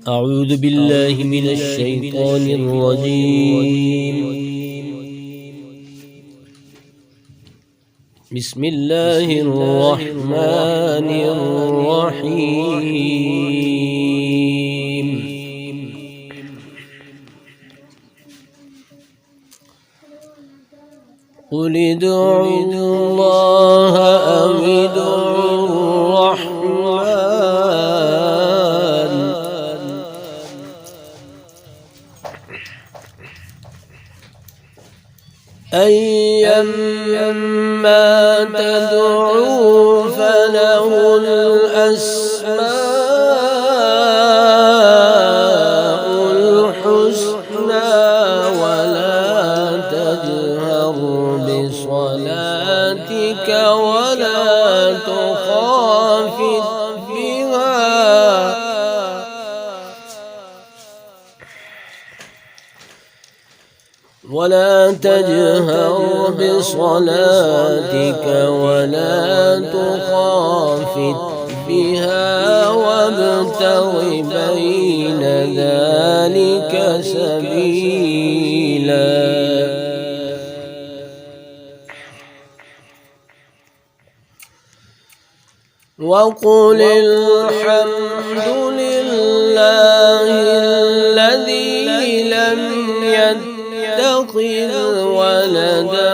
أعوذ بالله من الشيطان الرجيم. بسم الله الرحمن الرحيم. قل ادعوا الله أو ادعوا الرحمن أيما تدعوا فله الأسماء الحسنى ولا تجهر بصلاتك ولا تجهر بصلاتك ولا تخافت بها وابتغ بين ذلك سبيلا. وقل الحمد لله الذي لم يتخذ ولدا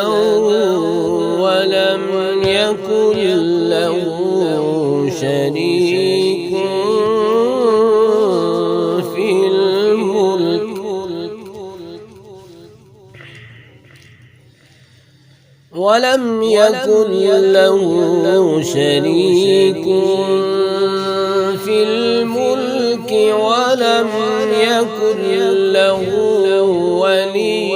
ولم يكن له شريك في الملك ولم يكن له ولي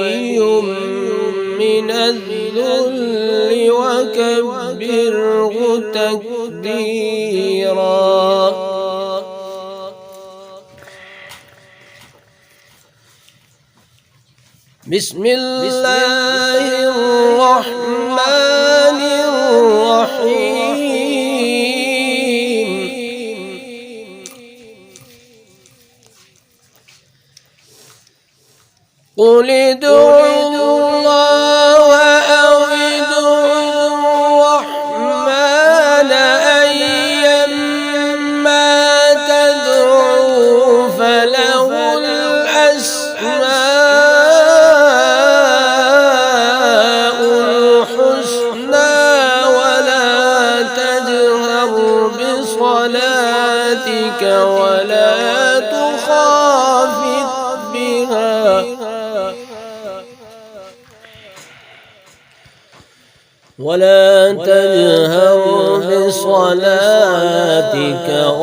من الذل وكبره تكبيرا. بسم الله الرحمن الرحيم. قل ادعوا الله أو ادعوا الرحمن أيما تدعوا فله الأسماء الحسنى ولا تجهر بصلاتك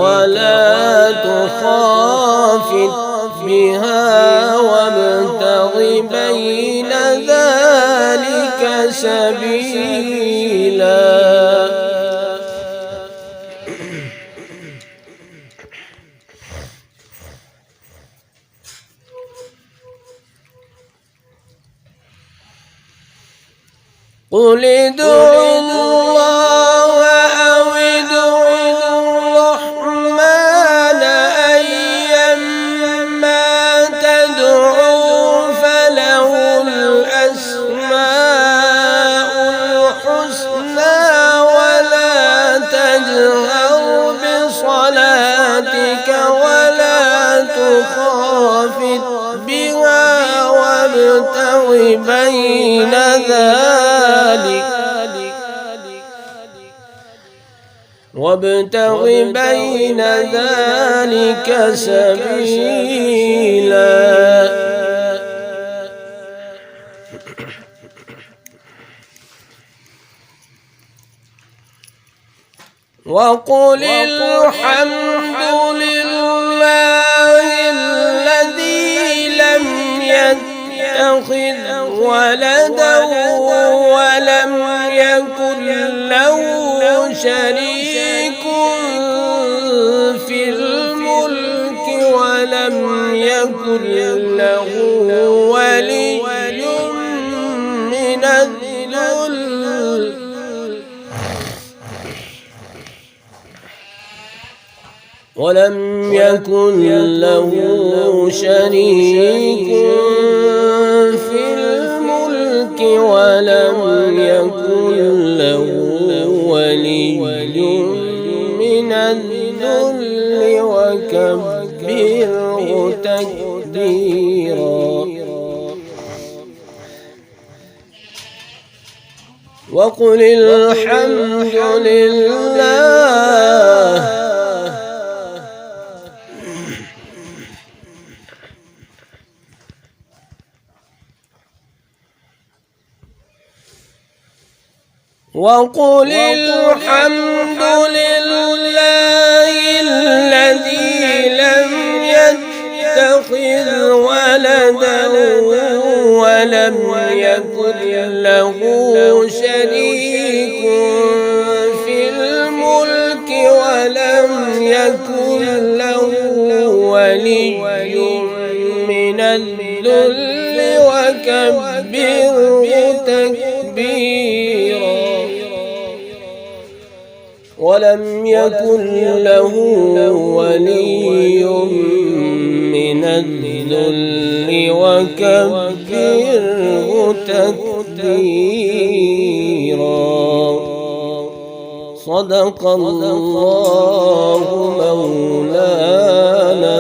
ولا تخافت بها وابتغ بين ذلك سبيلا. قل ادعوا الله أو ادعوا الرحمن أيما تدعوا فله الأسماء الحسنى ولا تجهر بصلاتك ولا تخافت بها وابتغ بين ذلك سبيلا. وقل الحمد لله الذي لم يتخذ ولدا ولم يكن له شريك في الملك ولم يكن له ولي من الذل ولم يكن له شريك في الملك ولم يكن له ولي من الذل وكبره تكبيرا وقل الحمد لله وقل الحمد لله الذي لم يتخذ ولدا ولم يكن له شريك في الملك ولم يكن له ولي من الذل وكبره تكبيرا ولم يكن له ولي من الذل وكبره تكبيرا صدق الله مولانا